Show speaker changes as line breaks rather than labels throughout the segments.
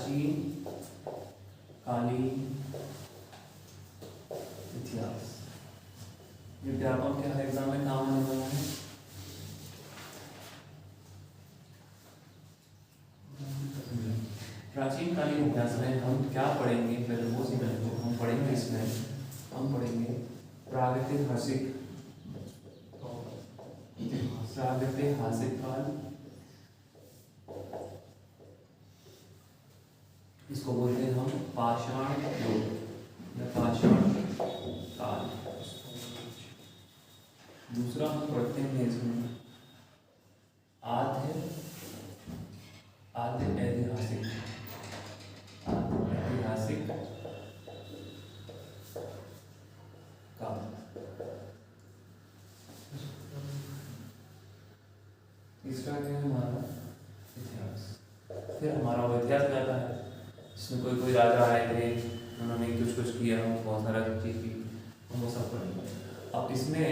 प्राचीन कालीन इतिहास। ये व्यापक क्या है, एग्जाम में काम आने वाला है। प्राचीन कालीन इतिहास में हम क्या पढ़ेंगे, पहले वो समझ लो। हम पढ़ेंगे इसमें, हम पढ़ेंगे प्रागैतिहासिक काल, इसको बोलते हैं हम पाषाण युग या पाषाण काल। दूसरा हम पढ़ते हैं इसमें आद्य ऐतिहासिक काल। तीसरा क्या है हमारा इतिहास। फिर हमारा वो इतिहास कहता है जिसमें कोई राजा आए थे, उन्होंने कुछ किया, बहुत सारा चीज की, हम वो सब पढ़ेंगे। अब इसमें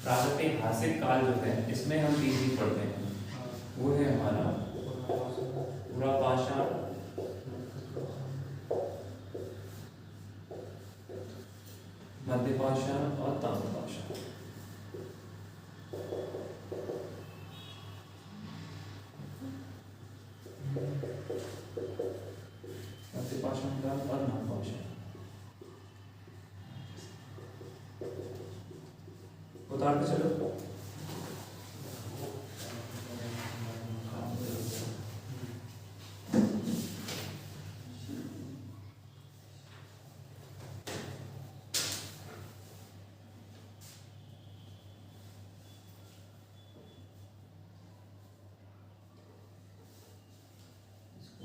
प्रागैतिहासिक काल जो है, इसमें हम 3 चीज पढ़ते हैं। वो है हमारा पूरा पाषाण, मध्य पाषाण और ताम्र पाषाण। मध्य पाषाण काल और नवपाषाण। उतारते चलो।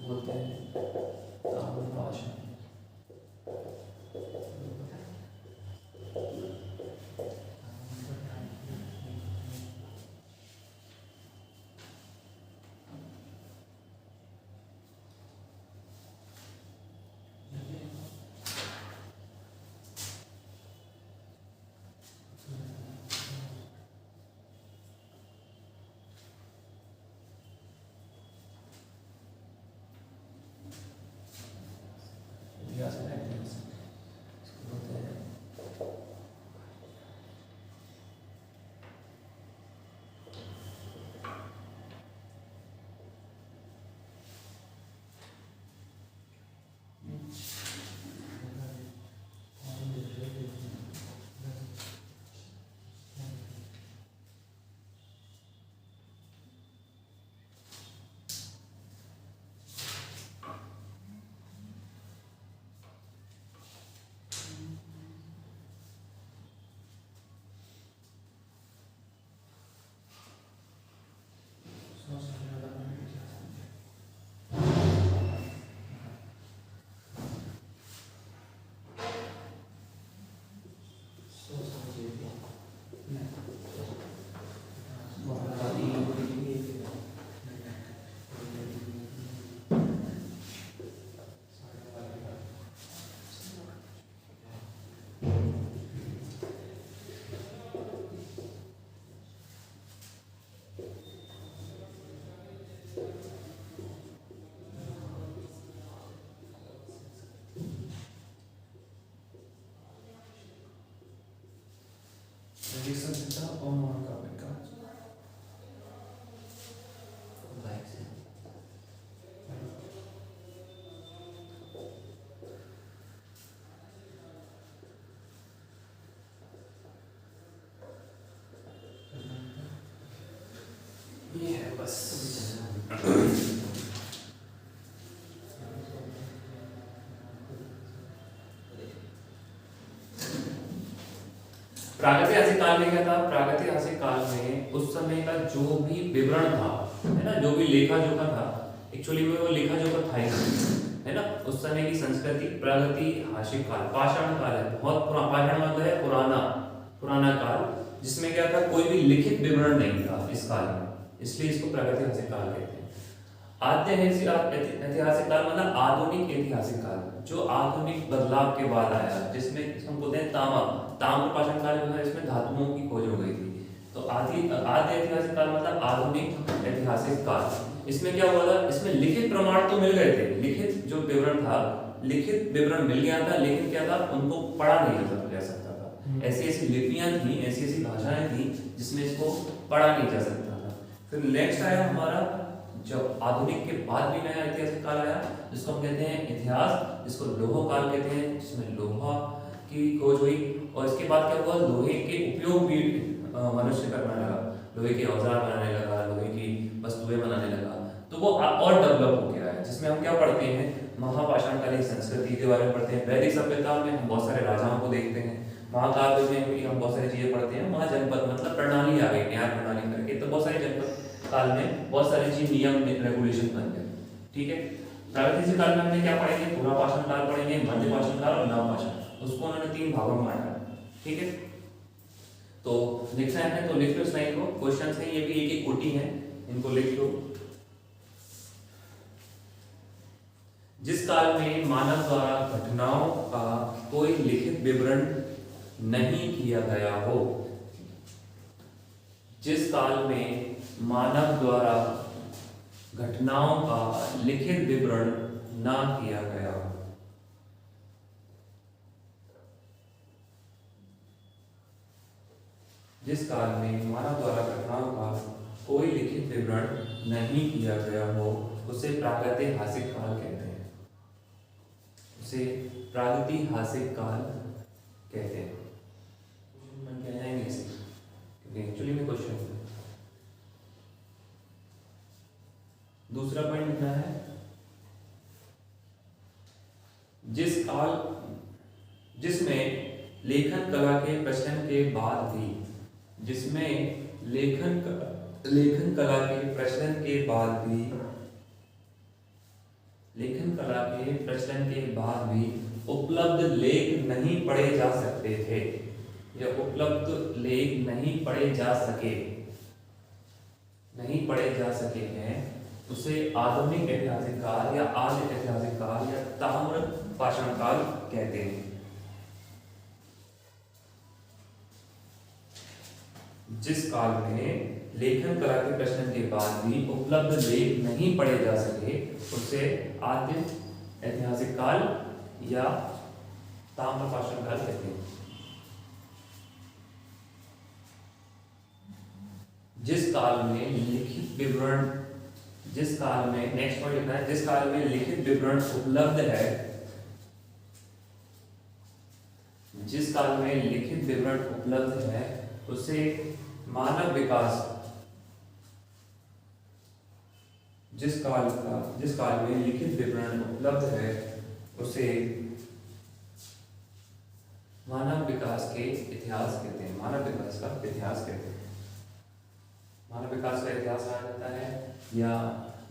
बोलते हैं ताम्र पाषाण। इतिहास है, इसको बोलते हैं संहिता और महाकाव्य का। ये है बस। प्रागैतिहासिक काल में क्या था? प्रागैतिहासिक काल में उस समय का जो भी विवरण था, है ना, जो भी लेखा जोखा था, एक्चुअली में वो लेखा जोखा था ही नहीं, है ना। उस समय की संस्कृति प्रागैतिहासिक काल, पाषाण काल है, बहुत पुराना। पाषाण मतलब है पुराना काल, जिसमें क्या था, कोई भी लिखित विवरण नहीं था इस काल में, इसलिए इसको प्रागैतिहासिक काल कहते हैं। आद्य ऐतिहासिक काल मतलब आधुनिक ऐतिहासिक काल, जो आधुनिक बदलाव के बाद आया, जिसमें हम बोलते हैं ताम्र पाषाण काल जो है, इसमें धातुओं की खोज हो गई थी। तो आद्य ऐतिहासिक काल मतलब आधुनिक ऐतिहासिक काल। इसमें क्या हुआ था, इसमें लिखित प्रमाण तो मिल गए थे, लिखित जो विवरण था, लिखित विवरण मिल गया था, लेकिन क्या था, उनको पढ़ा नहीं जा सकता था। ऐसी ऐसी लिपियां थी, ऐसी ऐसी भाषाएं थी जिसमें इसको पढ़ा नहीं जा सकता था। फिर नेक्स्ट आया हमारा, जब आधुनिक के बाद भी नया ऐतिहासिक काल आया, जिसको हम कहते हैं इतिहास, जिसको लोह काल कहते हैं, जिसमें लोहा की खोज हुई। और इसके बाद क्या हुआ, लोहे के उपयोग भी मनुष्य करने लगा, लोहे के औजार बनाने लगा, लोहे की वस्तुएं बनाने लगा, तो वो और डेवलप हो गया है, जिसमें हम क्या पढ़ते हैं, महापाषाणकालीन संस्कृति के बारे में पढ़ते हैं। वैदिक सभ्यता में हम बहुत सारे राजाओं को देखते हैं, महाकाव्य में भी हम बहुत सारी चीजें पढ़ते हैं। महाजनपद मतलब प्रणाली आ गई, न्याय प्रणाली करके, तो बहुत सारे जनपद काल में बहुत सारी चीज नियम रेगुलेशन बन गए। ठीक है, प्रागैतिहासिक काल में हमने क्या पढ़ेंगे, पुरापाषाण काल पढ़ेंगे, मध्यपाषाण काल और नवपाषाण, उसको उन्होंने 3 भागों में बांटा। ठीक है, तो लिखना है तो लिख लो इस लाइन को, क्वेश्चन है ये भी एक एक कोटि है, इनको लिख लो। जिस काल में मानव द्वारा घटनाओं का कोई लिखित विवरण नहीं किया गया हो, जिस काल में मानव द्वारा घटनाओं का लिखित विवरण ना किया गया हो, जिस काल में मानव द्वारा घटनाओं का कोई लिखित विवरण नहीं किया गया हो, उसे प्रागैतिहासिक काल कहते हैं, उसे प्रागैतिहासिक काल कहते हैं। एक्चुअली में क्वेश्चन है। दूसरा पॉइंट लिखना है, जिसमें लेखन कला के प्रचलन के बाद भी, जिसमें लेखन कला के प्रचलन के बाद भी, लेखन कला के प्रचलन के बाद भी उपलब्ध लेख नहीं पढ़े जा सकते थे, या उपलब्ध लेख नहीं पढ़े जा सके हैं, उसे आधुनिक ऐतिहासिक काल या आदि ऐतिहासिक काल या ताम्र पाषाण काल कहते हैं। जिस काल में लेखन कला के प्रचलन के बाद भी उपलब्ध लेख नहीं पढ़े जा सके, उसे आद्य ऐतिहासिक काल या ताम्र पाषाण काल कहते हैं। जिस काल में लिखित विवरण, जिस काल में, नेक्स्ट पॉइंट लिखना है, जिस काल में लिखित विवरण उपलब्ध है, जिस काल में लिखित विवरण उपलब्ध है, उसे मानव विकास, जिस काल में लिखित विवरण उपलब्ध है, उसे मानव विकास के इतिहास कहते हैं, मानव विकास का इतिहास कहते हैं। मानव विकास का इतिहास कहा जाता है, या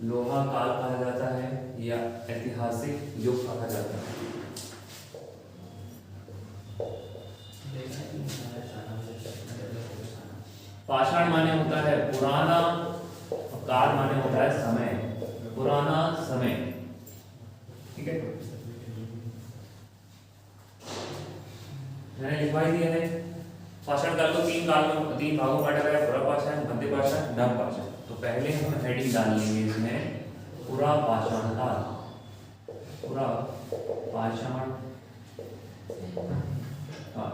लोहा काल कहा जाता है, या ऐतिहासिक युग कहा जाता है। पाषाण माने होता है पुराना, काल माने होता है समय, पुराना समय। ठीक है, मैंने लिखवाई दिया है। पाषाण काल को 3 भागों में बांटा गया, पुरापाषाण, मध्यपाषाण, नवपाषाण। तो पहले हम हेडिंग डाल लेंगे इसमें, पुरापाषाण काल, पुरापाषाण काल,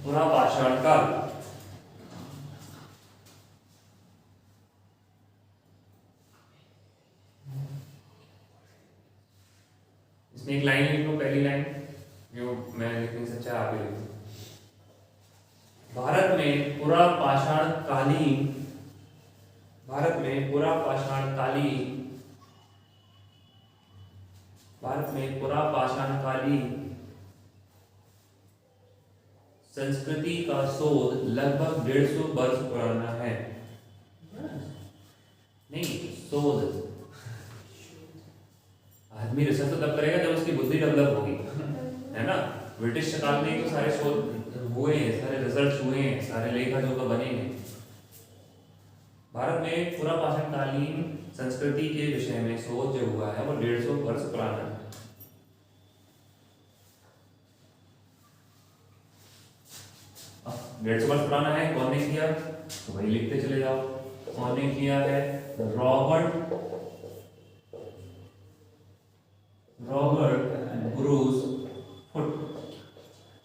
पुरापाषाण काल। इसमें एक लाइन लिख लो, पहली लाइन जो मैं लिख नहीं सकता, आगे लिखो। भारत में पुरापाषाणकालीन संस्कृति का शोध लगभग 150 वर्ष पुराना है। नहीं, शोध, आदमी रिसर्च तो तब करेगा जब उसकी बुद्धि डेवलप होगी, है ना। ब्रिटिश काल में तो सारे शोध हुए हैं, सारे रिसर्च हुए हैं, सारे लेखा जोखा बने हैं। भारत में पुरापाषाणकालीन संस्कृति के विषय में शोध जो हुआ है वो 150 वर्ष पुराना है। 150 वर्ष पुराना है। कौन ने किया, तो वही लिखते चले जाओ। कौन ने किया है, Robert Bruce foot.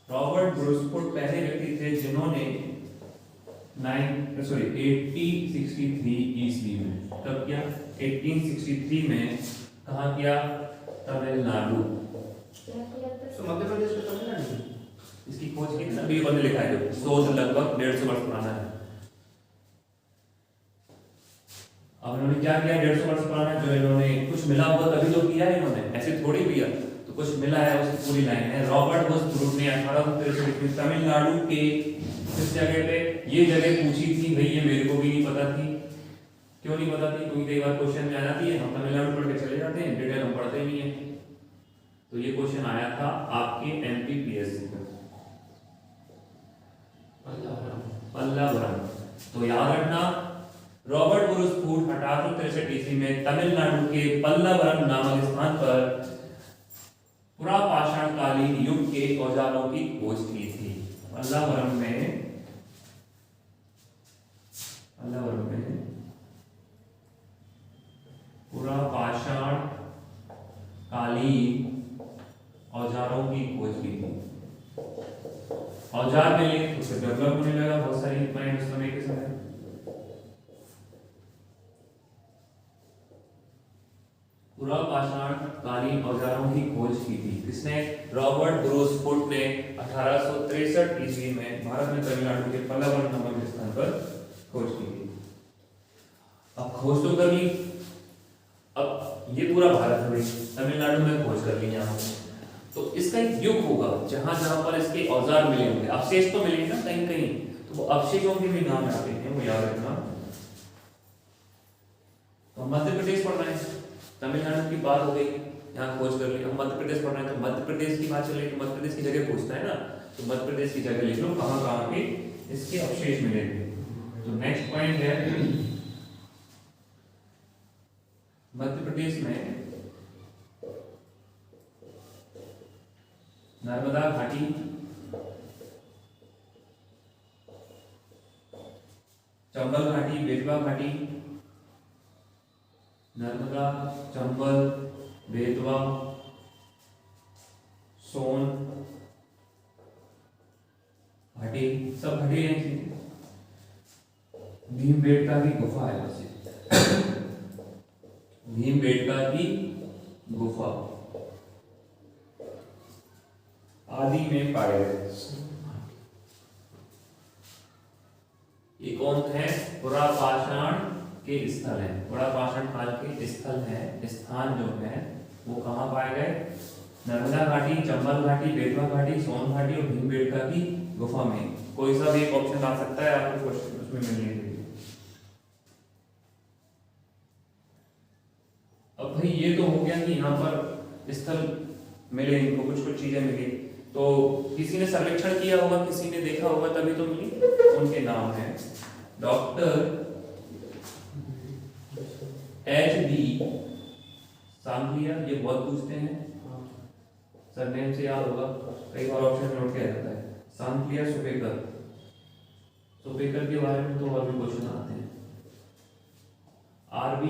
Robert Bruce foot पहले व्यक्ति थे जिन्होंने 1863 ईस्वी में, तब क्या 1863 में कहाँ किया, तमिलनाडु।
तो मध्य प्रदेश में तमिलनाडु
इसकी खोज की थी ना, अभी उन्होंने लिखा है जो शोध लगभग 150 वर्ष पुराना है। अब इन्होंने क्या किया, 150 वर्ष पुराना जो इन्होंने कुछ मिला होगा तभी तो किया है इन्होंने, ऐसे थोड़ी किया। तो कुछ मिला है, उसकी पूरी लाइन है। रॉबर्ट ब्रूस फुट ने 1863 में तमिलनाडु के इस जगह पे, ये जगह पूछी थी भाई, ये मेरे को भी नहीं पता थी। क्यों नहीं पता थी, क्योंकि कई बार क्वेश्चन में आ जाती है, हम तमिलनाडु पढ़ के चले जाते हैं, डिटेल हम पढ़ते ही नहीं है। तो ये क्वेश्चन आया था आपके एमपीपीएससी में, पल्लावरम। तो याद रखना, रॉबर्ट ब्रूस फुट 1863 ईस्वी में तमिलनाडु के पल्लावरम नामक स्थान पर पुरापाषाण कालीन युग के औजारों की खोज की थी। पल्लावरम में पुरापाषाण कालीन औजारों की खोज की थी। औजार मिले तो उसे डेवलप होने लगा, बहुत सारी इक्विपमेंट उस समय के समय। पुरापाषाण कालीन औजारों की खोज की थी किसने, रॉबर्ट ब्रूस फुट ने 1863 ईस्वी में भारत में तमिलनाडु के पल्लावरम नामक स्थान पर खोज की थी। अब खोज तो कर ली, अब ये पूरा भारत है, तमिलनाडु में खोज कर ली यहाँ, तो इसका एक युग होगा जहां जहां पर इसके औजार मिले होंगे, अवशेष तो मिलेंगे ना कहीं कहीं, तो वो अवशेषों के भी नाम आते हैं, वो याद रखना। तो मध्य प्रदेश पढ़ना है, तमिलनाडु की बात हो गई, यहाँ खोज कर ली। अब मध्य प्रदेश पढ़ना है तो मध्य प्रदेश की बात चले, तो मध्य प्रदेश की जगह पूछता है ना, तो मध्य प्रदेश की जगह लिख लो कहाँ कहाँ पे इसके अवशेष मिलेंगे। तो नेक्स्ट पॉइंट है, मध्य प्रदेश में नर्मदा घाटी, चंबल घाटी, बेतवा घाटी, नर्मदा, चंबल, बेतवा, सोन घाटी, सब घाटी हैं। भीमबेटका की गुफा है वैसे, भीमबेटका की गुफा आदि में पाए गए। ये कौन है, पुरापाषाण के स्थल है, पुरापाषाण काल के स्थल है, स्थान जो है वो कहाँ पाए गए, नर्मदा घाटी, चंबल घाटी, बेतवा घाटी, सोन घाटी और भीमबेटका की गुफा में। कोई सा भी एक ऑप्शन आ सकता है आपको क्वेश्चन उसमें मिलने के लिए। अब भाई ये तो हो गया कि यहाँ पर स्थल मिले, इनको कुछ कुछ चीजें मिली, तो किसी ने सर्वेक्षण किया होगा, किसी ने देखा होगा तभी तो मिली। उनके नाम है डॉक्टर H.B. सांघलिया, ये बहुत पूछते हैं, सरनेम से याद होगा, कई बार ऑप्शन में नोट किया जाता है। सांघलिया सुपेकर, सुपेकर के बारे में तो और भी क्वेश्चन आते हैं। R.B.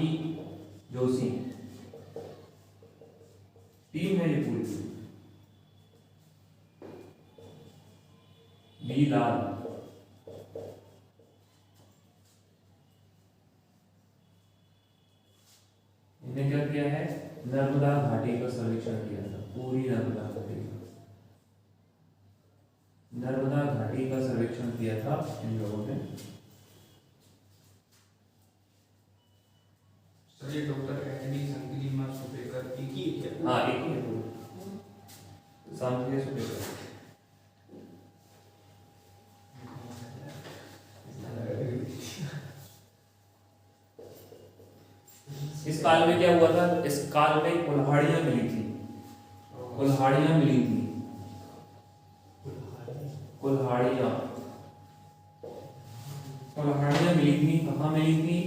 जोशी, टीम है ये पूरी। बी लाल, इन्हें क्या किया है, नर्मदा घाटी का सर्वेक्षण किया था, पूरी नर्मदा घाटी का, नर्मदा घाटी का सर्वेक्षण किया था इन लोगों ने।
सर ये डॉक्टर H.B. सांघलिया सुपेकर एक ही है?
हाँ एक ही है, सांघलिया सुपेकर। इस काल में क्या हुआ था, इस काल में कुल्हाड़ियां मिली थी, कुल्हाड़ियां मिली थी, कुल्हाड़ियां मिली थी। कहाँ मिली थी,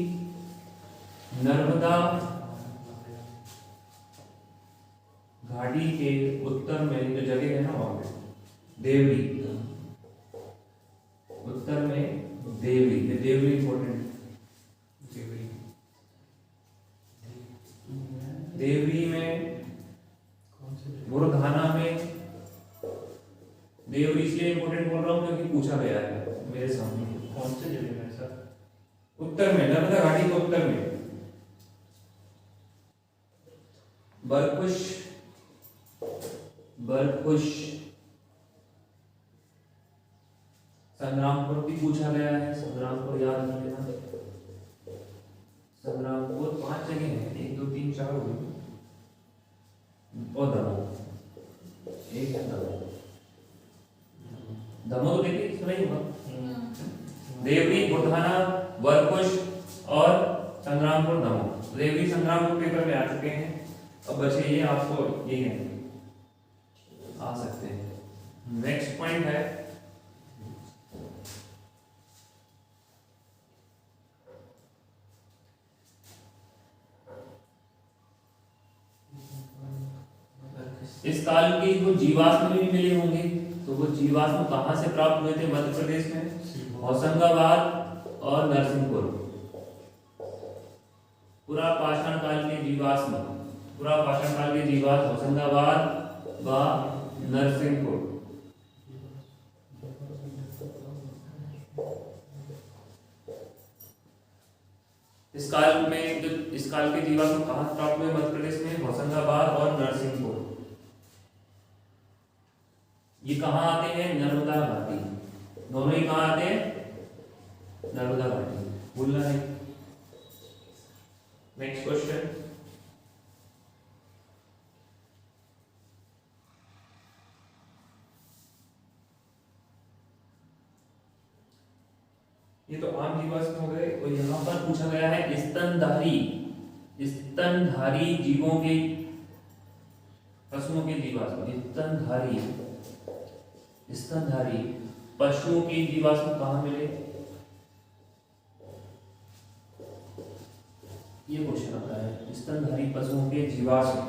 नर्मदा घाटी के उत्तर में जो जगह है ना, वहां पे देवरी, उत्तर में देवरी, देवरी इंपॉर्टेंट, देवरी में, बुरधाना में, देवरी इसलिए इंपॉर्टेंट बोल रहा हूँ क्योंकि पूछा गया है मेरे सामने।
कौन से जगह में सर?
उत्तर में, नर्मदा घाटी के उत्तर में, बरकुश, बरकुश, संग्रामपुर भी पूछा गया है, संग्रामपुर याद रख लेना। संग्रामपुर 5 जगह हैं, 1 2 3 4 हो गई, और दमोह, एक है दमोह, दमोह तो देखिए सुना ही होगा। देवरी, बुरधाना, बरकुश और संग्रामपुर, दमोह। देवरी संग्रामपुर पेपर में आ चुके हैं, अब बचे ये आपको ये हैं आ सकते हैं। नेक्स्ट पॉइंट है इस काल के वो जीवाश्म भी मिले होंगे, तो वो जीवाश्म कहाँ से प्राप्त हुए थे? मध्य प्रदेश में होशंगाबाद और नरसिंहपुर। पूरा पाषाण काल के जीवाश्म, पूरा पाषाण काल के जीवाश्म होशंगाबाद व नरसिंहपुर। इस काल में जो इस काल के जीवाश्म कहाँ प्राप्त हुए? मध्य प्रदेश में होशंगाबाद और नरसिंहपुर। ये कहाँ आते हैं? नर्मदा घाटी, दोनों ही कहाँ आते हैं? नर्मदा घाटी, भूलना है। नेक्स्ट क्वेश्चन, ये तो आम जीवाश्म हो गए, और यहाँ पर पूछा गया है स्तनधारी, स्तनधारी जीवों के, पशुओं के जीवाश्म। स्तनधारी, स्तनधारी पशुओं के जीवाश्म कहाँ मिले? ये क्वेश्चन आता है, स्तनधारी पशुओं के जीवाश्म।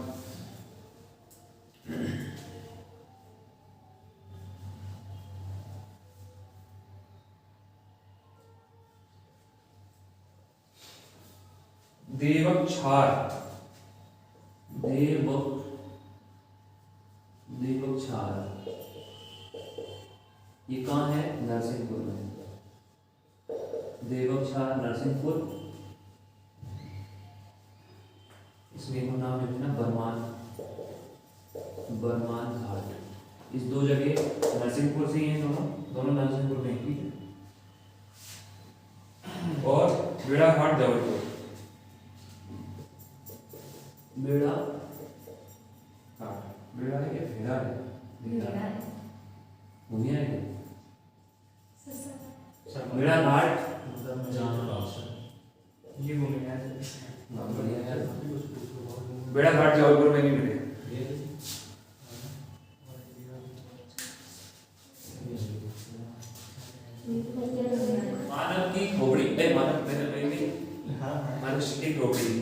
देवक्षार, देवक्षार ये कहाँ है? नरसिंहपुर में। देवक्षार नरसिंहपुर, इसमें को नाम लिखना बरमान, बरमान घाट। इस दो जगह नरसिंहपुर से ही हैं, दोनों नरसिंहपुर में ही। और बेड़ाघाट जबलपुर, बेड़ा घाट, बेड़ा है क्या? भेड़ा है, भेड़ा है, दुनिया है। बेड़ा घाट
ये घूमने आए थे।
बेड़ा घाट जबलपुर में नहीं मिले। मानव की खोपड़ी, मानव की खोपड़ी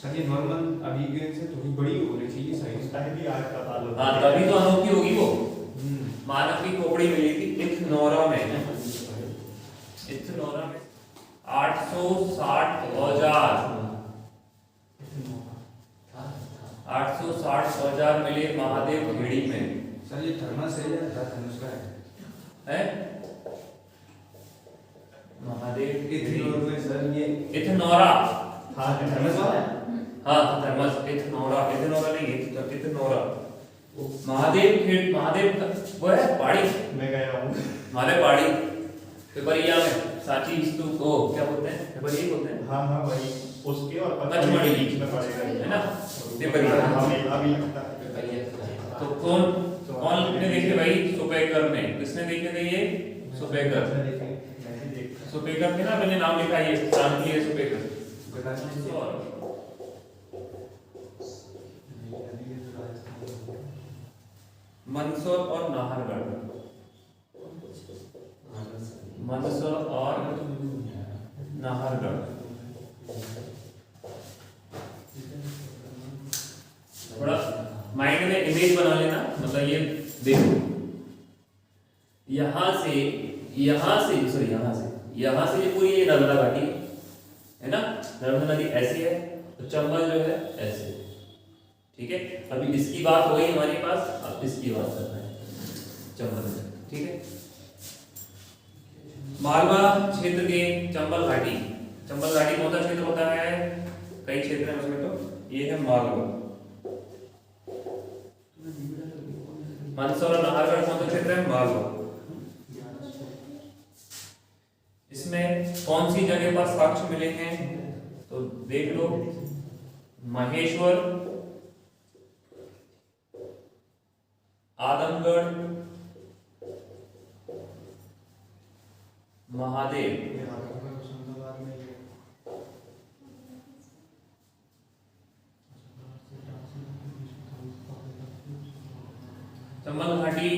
सर, ये नॉर्मल अभी से थोड़ी बड़ी हो रही थी ये साइज।
हाँ, तभी तो अनोखी होगी वो। मानव की खोपड़ी मिली थी इथनोरा में, इथनोरा में 860 औजार, 860 औजार मिले महादेव खेड़ी में।
सर ये थर्मस है या धनुष का है?
महादेव
इथनोरा में सर ये
इथनोरा,
हाँ थर्मस है।
हाँ थर्मस, इथनोरा, इथनोरा नहीं, इथनोरा। महादेव खेड़, महादेव वो है पहाड़ी,
मैं गया हूँ
महादेव पहाड़ी पिपरिया में, सांची स्तूप को क्या बोलते हैं? पिपरिया ही बोलते हैं।
हाँ वही उसके और
पचमढ़ी
बीच में पड़ेगा
है ना, पिपरिया।
अभी लगता है।
तो कौन ने देखे भाई? सुपेकर ने। किसने देखे थे ये? सुपेकर। सुपेकर थे ना, मैंने नाम लिखा है, शांति सुपेकर। मंदसौर और नाहरगढ़, मंदसौर और नाहरगढ़। थोड़ा माइंड में इमेज बना लेना, मतलब ये देखो, यहां से यहाँ से सॉरी यहाँ से ये पूरी ये नर्मदा घाटी है ना, नर्मदा नदी ऐसी है तो चंबल जो है ऐसे, ठीक है। अभी इसकी बात हो गई हमारे पास, अब इसकी बात करना है चंबल में, ठीक है। मालवा क्षेत्र के चंबल घाटी कौन सा क्षेत्र होता है, कई क्षेत्र है उसमें, तो ये है मालवा। मंदसौर और नाहरगढ़ कौन सा क्षेत्र है, मालवा। इसमें कौन सी जगह पर साक्ष्य मिले हैं, तो देख लो, महेश्वर, आदमगढ़, महादेव। चंबल घाटी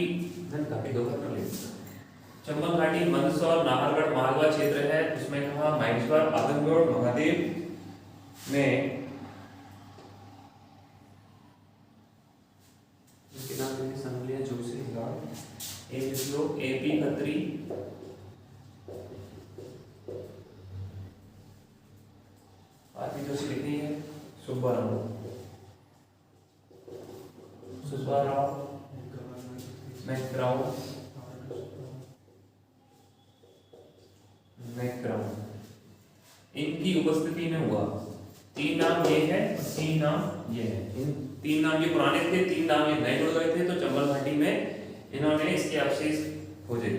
चंबल घाटी मंदसौर, नाहरगढ़, मालवा क्षेत्र है, उसमें कहा महेश्वर, आदमगढ़, महादेव में इसके नाम मैंने समझ लिया, जोशी एक श्लोक एपी खत्री, आदमी जोशी लिखी है सुब्बाराव मैक्राउ इनकी उपस्थिति में हुआ। तीन नाम ये है और तीन नाम ये है, इन तीन नाम ये पुराने थे, तीन नाम ये नए जुड़ गए थे, तो चंबल घाटी में इन्होंने इसके अवशेष खोजे।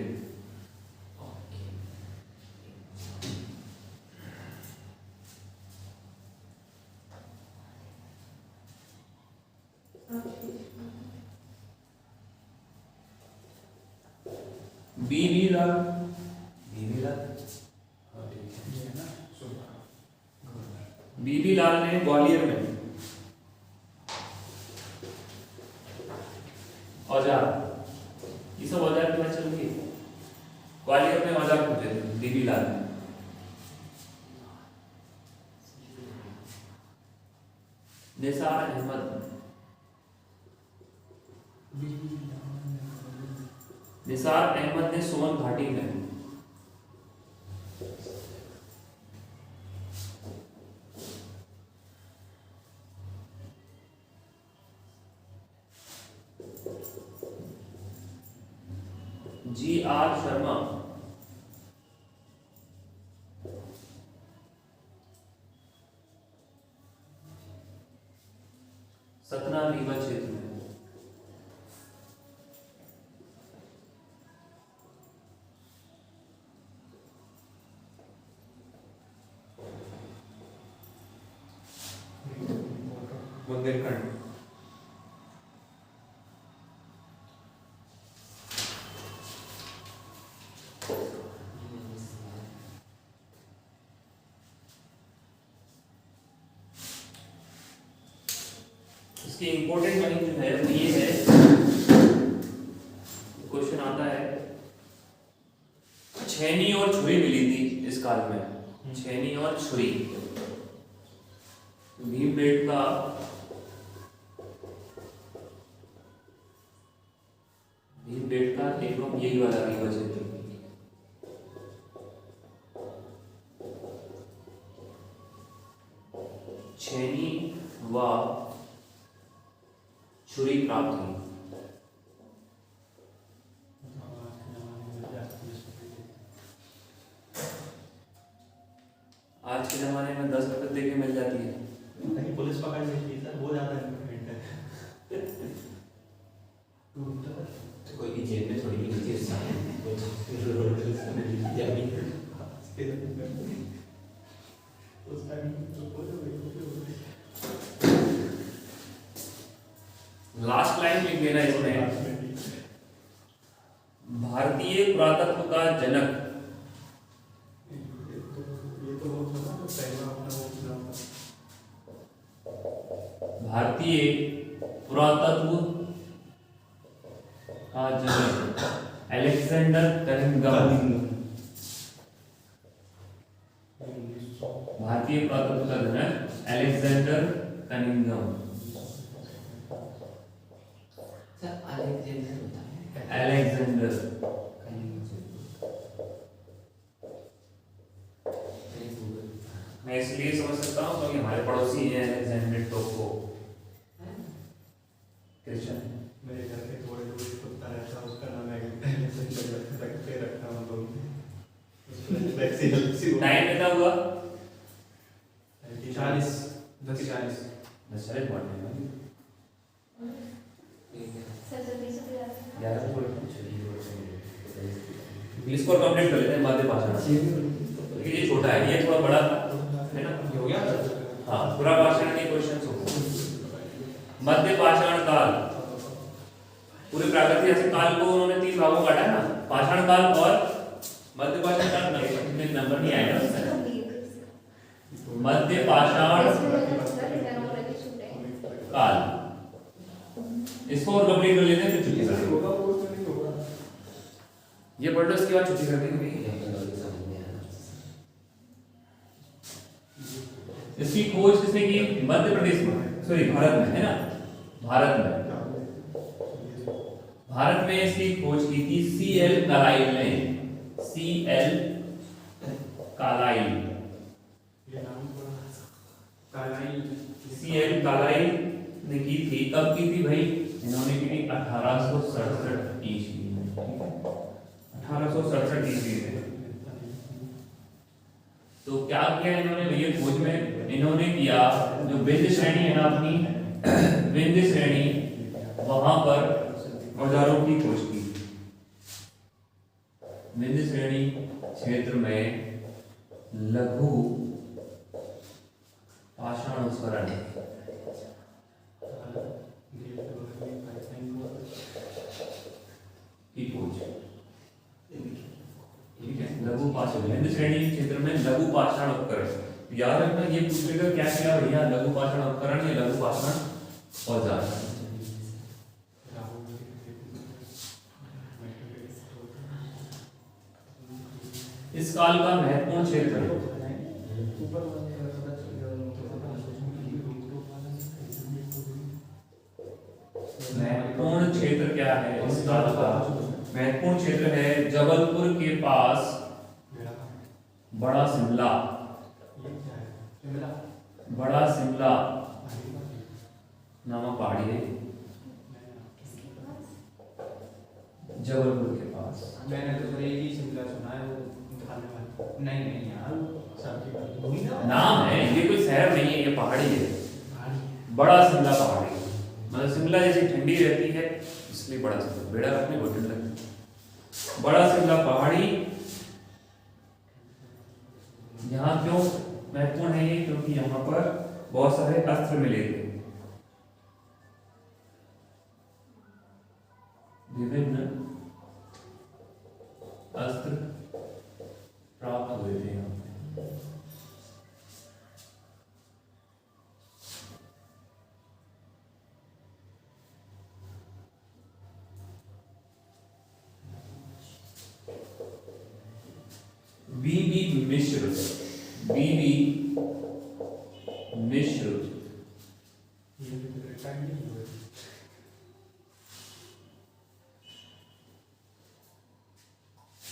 बीबी लाल बीबी लाल ने ग्वालियर में औजार, ये सब औजार की बात चल रही है, ग्वालियर में औजार खोजे थे बीबी लाल ने। निसार अहमद ने सोन घाटी में, जी.आर. शर्मा सतना रीवा क्षेत्र में, बुंदेलखंड। इसकी इंपॉर्टेंट लाइन जो है वो ये है, क्वेश्चन आता है, छेनी और छुरी मिली थी इस काल में, छेनी और छुरी, भीमबेटका एवं यही वाला रीवा क्षेत्र, छेनी व छुरी प्राप्त हुई। आज के जमाने में 10 रुपए दे के मिल जाती है,
कहीं पुलिस पकड़ लेती है सर, वो ज्यादा इम्पोर्टेंट है।
तो कोई की जेब में थोड़ी नीचे लास्ट लाइन लिख देना इसमें, भारतीय पुरातत्व का जनक, भारतीय पुरातत्व का जनक अलेक्जेंडर कनिंघम, भारतीय पुरातत्व का जनक अलेक्जेंडर कनिंघम, अलेक्जेंडर सी है अलेक्जेंडर टोको क्रिश्चियन
मेरे घर पे थोड़े दूर एक कुत्ता रहता है, उसका नाम है रखते रखा हम लोग
टाइम कितना हुआ
40 10:40
10 साढ़े बहुत नहीं यार थोड़ा इसको कंप्लीट कर लेते हैं मध्य भाषण क्योंकि ये छोटा है, ये थोड़ा बड़ा था है ना।
हो गया
हाँ पूरा भाषण के क्वेश्चंस हो। मध्य पाषाण काल, पूरे प्राकृतिक ऐसे काल को उन्होंने 3 भागों में काटा है ना, पाषाण काल और मध्य पाषाण काल में नंबर नहीं आएगा। मध्य पाषाण काल इसको और कंप्लीट कर लेते हैं फिर छुट्टी कर देंगे। ये पढ़ लो, इसके बाद छुट्टी कर देंगे। इसकी खोज किसने की? मध्य प्रदेश में, सॉरी भारत में, है ना, भारत में इसकी खोज की थी C.L. कार्लाइल ने। C.L. Carlisle, C.L. कार्लाइल ने की थी। कब की थी भाई? इन्होंने की थी 1867 ईस्वी में, ठीक है, 1867 ईस्वी में। तो क्या किया इन्होंने भैया खोज में? इन्होंने किया जो विंध्य श्रेणी है ना अपनी, विंध्य श्रेणी, वहां पर औजारों की खोज की। विंध्य श्रेणी क्षेत्र में लघु पाषाण उत्खनन की खोज, ठीक है, लघु पाषाण, विंध्य श्रेणी क्षेत्र में लघु पाषाण उपकरण। याद रखना, ये पूछेगा क्या क्या भैया, लघु पाषाण उपकरण या लघु पाषाण औजार। इस काल का महत्वपूर्ण क्षेत्र, महत्वपूर्ण क्षेत्र क्या है? इस काल का महत्वपूर्ण क्षेत्र है जबलपुर के पास बड़ा शिमला, बड़ा शिमला नामक पहाड़ी है जबलपुर के पास।
मैंने तो सर एक ही शिमला सुना है, वो खाने वाला नहीं यार,
नाम है, ये कोई शहर नहीं है, ये पहाड़ी है, बड़ा शिमला पहाड़ी। मतलब शिमला जैसी ठंडी रहती है इसलिए बड़ा शिमला, बेड़ा रखने को ठंड लगती है। बड़ा शिमला पहाड़ी यहाँ क्यों महत्वपूर्ण है ये? क्योंकि यहाँ पर बहुत सारे अस्त्र मिले थे, विभिन्न अस्त्र प्राप्त हुए थे यहाँ पे। बीबी मिश्र, बीबी मिश्र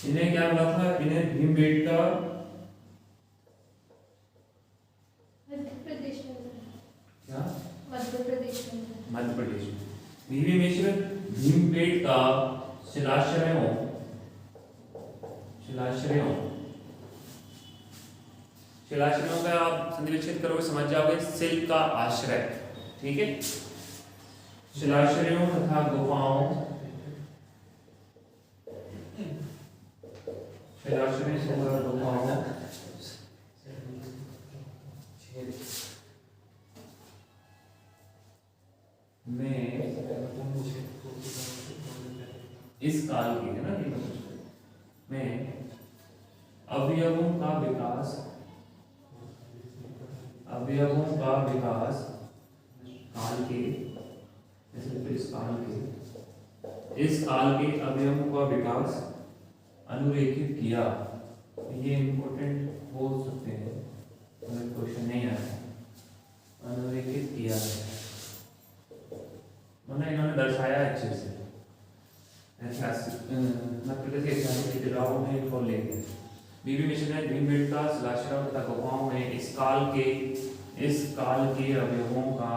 इन्हें क्या मिला था? इन्हें भीमबेटका क्या मध्य प्रदेश में बीबी मिश्र भीमबेटका शिलाश्रयों का आप संधि विच्छेद करोगे समझ जाओगे, शिल्प का आश्रय, ठीक है, शिलाश्रयों तथा गुफाओं, शिलाश्रय तथा गुफाओं में इस काल की, है ना, में अवयवों का विकास काल के, इस काल के अवयवों का विकास अनुरेखित किया। ये इम्पोर्टेंट हो सकते हैं, क्वेश्चन नहीं आया। अनुरेखित किया है मतलब इन्होंने दर्शाया अच्छे से, बीबी मिश्र ने भीमबेटका शिलाश्रयों तथा गुफाओं में इस काल के इस काल के अवयवों का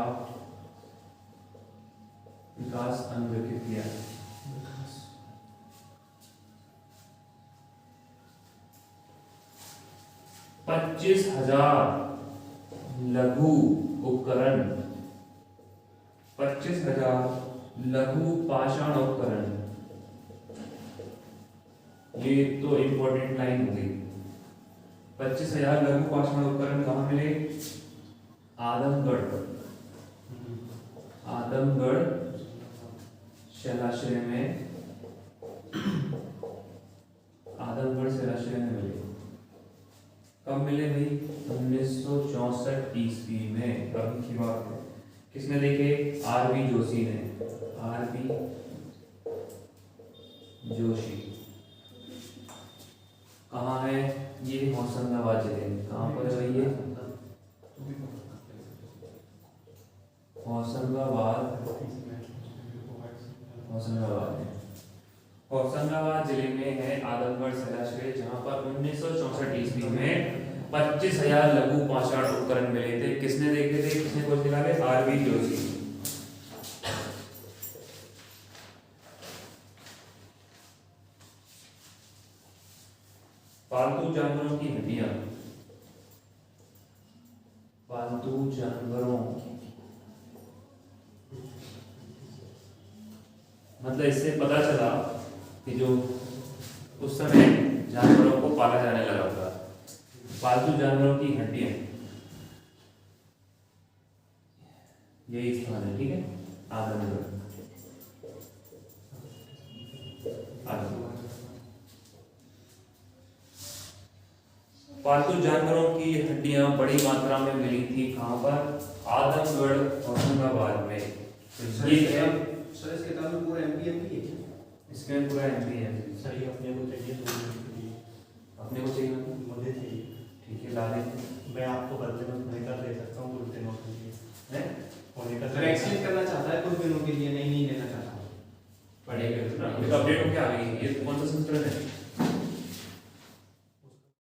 विकास अनुरेखित किया है। 25,000 लघु उपकरण, 25,000 लघु पाषाण उपकरण, ये तो इंपॉर्टेंट लाइन होगी। 25,000 लघु पाषाण उपकरण कहाँ मिले? आदमगढ़, आदमगढ़ शैलाश्रय में, आदमगढ़ शैलाश्रय में मिले। कब मिले भाई? 1964 ईस्वी में। कभी की बात है। किसने देखे? आर.बी. जोशी ने, आर.बी. जोशी। कहाँ है ये? होशंगाबाद जिले में। कहाँ पर है भाई ये? होशंगाबाद, होशंगाबाद में, होशंगाबाद जिले में है आदमगढ़ शैलाश्रय, जहां पर 1964 ईस्वी में 25,000 लघु पाषाण उपकरण मिले थे। किसने देखे थे? किसने खोज निकाले? आर.बी. जोशी। पालतू जानवरों की हड्डियां, पालतू जानवरों, मतलब इससे पता चला कि जो उस समय जानवरों को पाला जाने लगा था। पालतू जानवरों की हड्डियां, यही स्थान है, ठीक है, आदमगढ़। पालतू जानवरों की हड्डियां बड़ी मात्रा में मिली थी। कहाँ पर? आदमगढ़, होशंगाबाद में। तो ये है
सर इस किताब में पूरा एमपी है।
इसमें पूरा एमपी है।
सर ये अपने को चाहिए,
अपने को चाहिए,
मुझे चाहिए।
ठीक है, ला लेंगे।
मैं आपको बदले में होने का दे सकता हूँ कुछ दिनों के लिए।
हैं?
होने का सर एक्सचेंज करना चाहता है कुछ दिनों के लिए, नहीं लेना चाहता।
पढ़ेगा तो अपडेट हो क्या आ गई? ये कौन सा संस्करण है?